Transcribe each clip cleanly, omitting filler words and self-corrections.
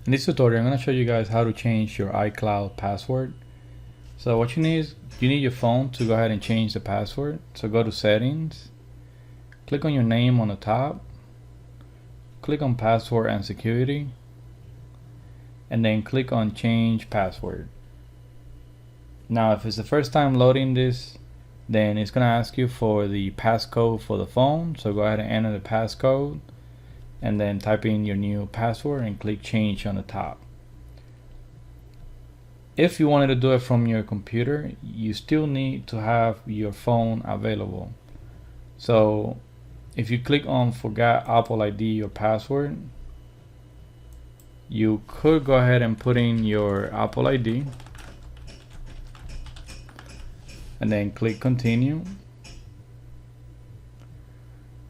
In this tutorial, I'm going to show you guys how to change your iCloud password. So what you need is your phone to go ahead and change the password. So go to settings, click on your name on the top, click on password and security, and then click on change password. Now if it's the first time loading this, then it's going to ask you for the passcode for the phone. So go ahead and enter the passcode and then type in your new password and click change on the top. If you wanted to do it from your computer, you still need to have your phone available. So if you click on forgot Apple ID or password, you could go ahead and put in your Apple ID and then click continue.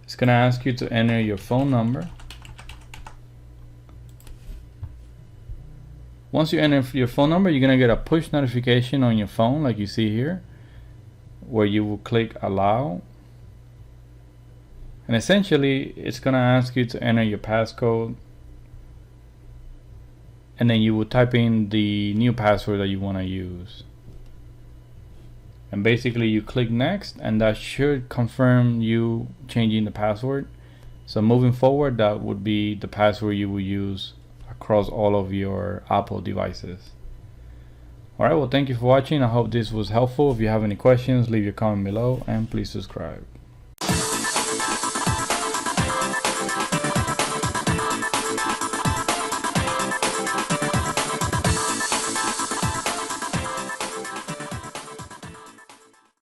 It's going to ask you to enter your phone number. Once you enter your phone number, you're going to get a push notification on your phone like you see here, where you will click allow. And essentially it's going to ask you to enter your passcode, and then you will type in the new password that you want to use. And basically you click next, and that should confirm you changing the password. So moving forward, that would be the password you will use across all of your Apple devices. Alright, well, thank you for watching. I hope this was helpful. If you have any questions, leave your comment below and please subscribe.